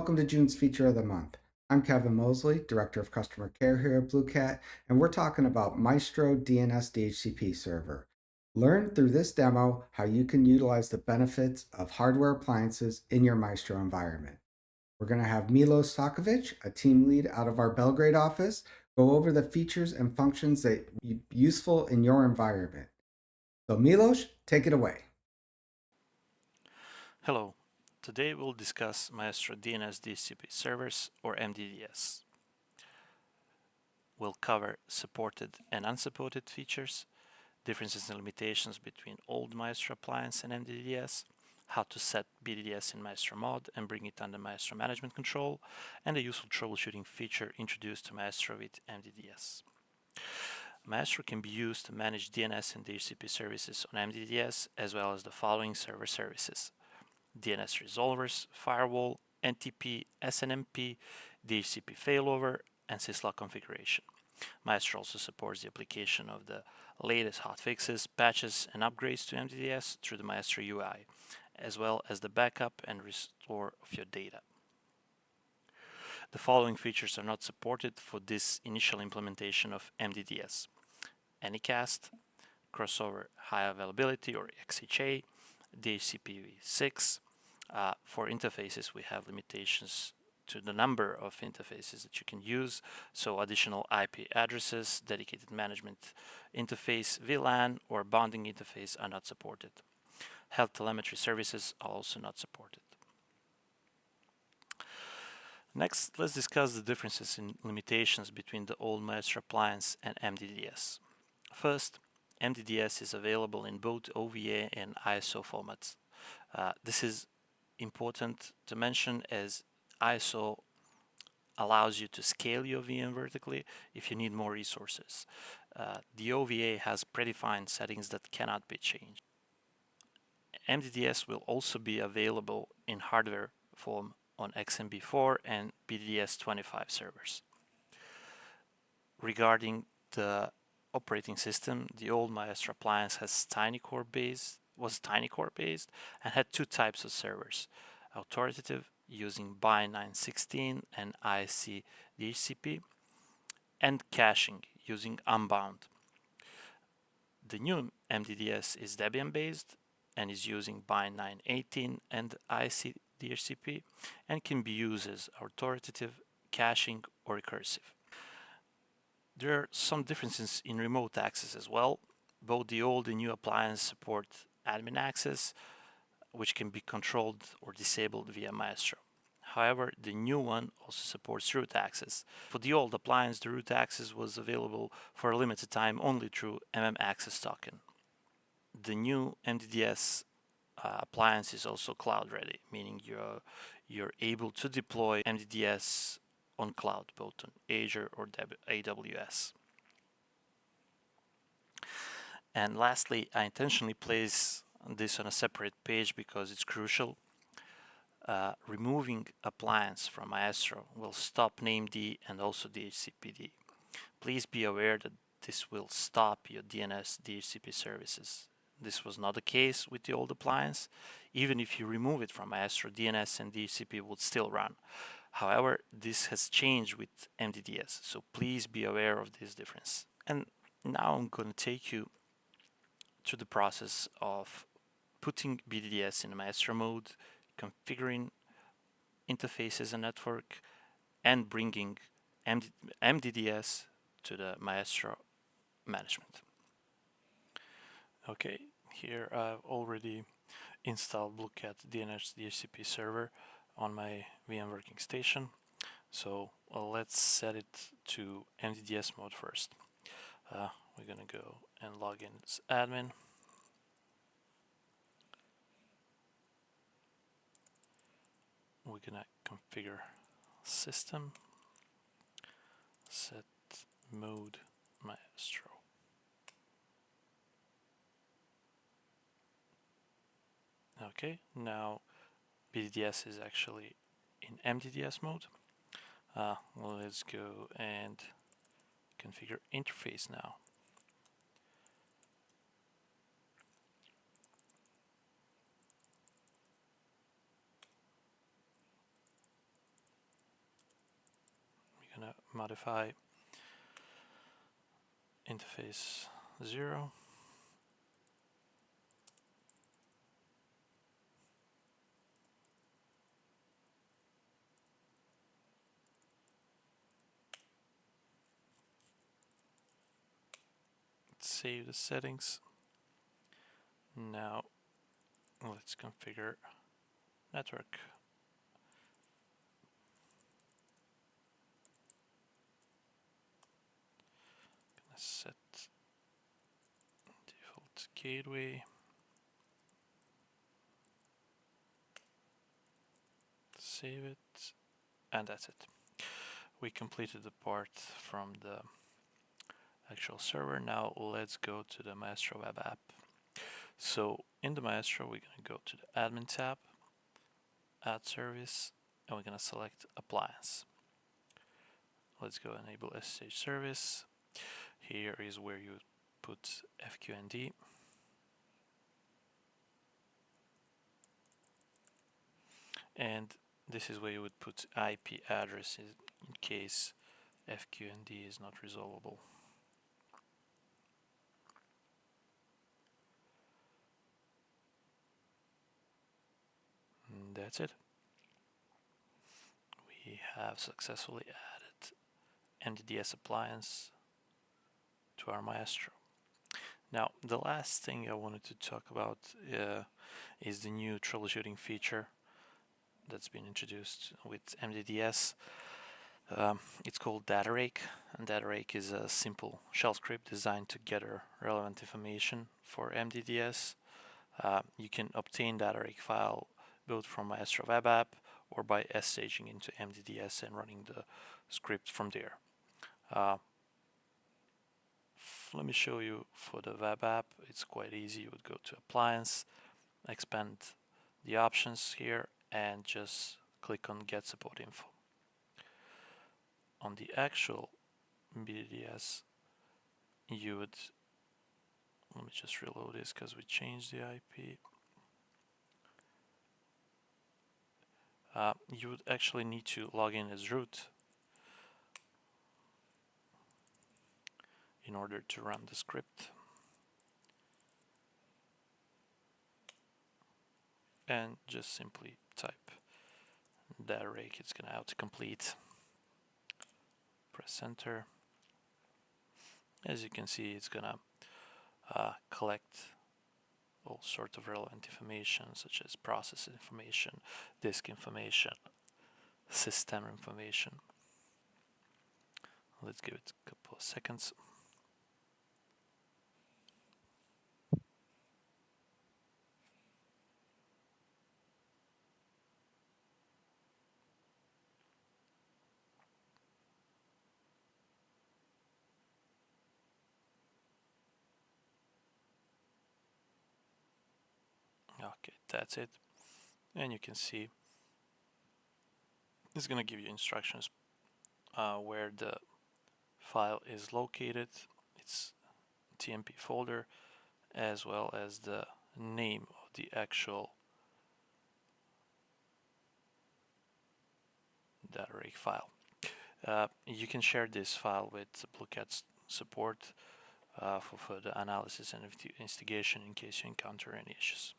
welcome to June's Feature of the Month. I'm Kevin Mosley, Director of Customer Care here at BlueCat, and we're talking about Maestro DNS DHCP server. Learn through this demo how you can utilize the benefits of hardware appliances in your Maestro environment. We're going to have Milos Savkovic, a team lead out of our Belgrade office, go over the features and functions that are useful in your environment. So Milos, take it away. Hello, today we'll discuss Maestro DNS DHCP servers or MDDS. We'll cover supported and unsupported features, differences and limitations between old Maestro appliance and MDDS, how to set BDDS in Maestro mode and bring it under Maestro management control, and a useful troubleshooting feature introduced to Maestro with MDDS. Maestro can be used to manage DNS and DHCP services on MDDS as well as the following server services: DNS resolvers, firewall, NTP, SNMP, DHCP failover, and syslog configuration. Maestro also supports the application of the latest hotfixes, patches, and upgrades to MDDS through the Maestro UI, as well as the backup and restore of your data. The following features are not supported for this initial implementation of MDDS: Anycast, crossover high availability or XHA, DHCP v6. For interfaces, we have limitations to the number of interfaces that you can use, so additional IP addresses, dedicated management interface, VLAN, or bonding interface are not supported. Health telemetry services are also not supported. Next, let's discuss the differences in limitations between the old Maestro appliance and MDDS. First, MDDS is available in both OVA and ISO formats. This is important to mention as ISO allows you to scale your VM vertically if you need more resources. The OVA has predefined settings that cannot be changed. MDDS will also be available in hardware form on XMB4 and BDDS 25 servers. Regarding the operating system, the old Maestro appliance was tiny core based and had two types of servers: authoritative using BY 916 and ISC DHCP, and caching using Unbound. The new MDDS is Debian based and is using BY 918 and ISC DHCP and can be used as authoritative, caching, or recursive. There are some differences in remote access as well. Both the old and new appliance support admin access, which can be controlled or disabled via Maestro. However, the new one also supports root access. For the old appliance, the root access was available for a limited time only through Access token. The new MDDS appliance is also cloud ready, meaning you're able to deploy MDDS on cloud, both on Azure or AWS. And lastly, I intentionally place this on a separate page because it's crucial. Removing appliance from Maestro will stop named and also DHCPD. Please be aware that this will stop your DNS DHCP services. This was not the case with the old appliance. Even if you remove it from Maestro, DNS and DHCP would still run. However, this has changed with MDDS, so please be aware of this difference. And now I'm going to take you through the process of putting BDDS in Maestro mode, configuring interfaces and network, and bringing MDDS to the Maestro management. Okay, here I've already installed BlueCat DNS DHCP server on my VM working station. So let's set it to MDDS mode first. We're gonna go and log in as admin. We're gonna configure system, set mode Maestro. Okay, now BDDS is actually in MDDS mode. Well, let's go and configure interface now. gonna modify interface 0. Save the settings. Now let's configure network. Gonna set default gateway. Save it, and that's it. We completed the part from the actual server. Now let's go to the Micetro web app. So in the Micetro, we're going to go to the admin tab, add service, and we're going to select appliance. Let's go enable SSH service. Here is where you put FQND. And this is where you would put IP addresses in case FQND is not resolvable. And that's it. We have successfully added MDDS appliance to our Micetro. Now, the last thing I wanted to talk about is the new troubleshooting feature that's been introduced with MDDS. It's called data-rake, and data-rake is a simple shell script designed to gather relevant information for MDDS. You can obtain data-rake file both from Micetro web app or by SSHing into MDDS and running the script from there. Let me show you for the web app. It's quite easy. You would go to appliance, expand the options here, and just click on get support info. On the actual BDDS, you would, let me just reload this because we changed the IP. You would actually need to log in as root in order to run the script. And just simply type data-rake. It's going to autocomplete. Press enter. As you can see, it's going to collect all sorts of relevant information such as process information, disk information, system information. Let's give it a couple of seconds. Okay, that's it. And you can see it's going to give you instructions where the file is located, its TMP folder, as well as the name of the actual data-rake file. You can share this file with BlueCat support for further analysis and investigation in case you encounter any issues.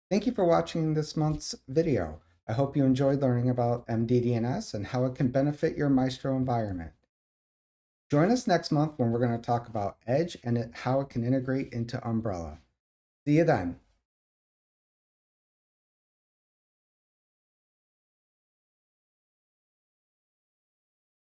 Thank you for watching this month's video. I hope you enjoyed learning about MDDS and how it can benefit your Micetro environment. Join us next month when we're going to talk about Edge and how it can integrate into Umbrella. See you then.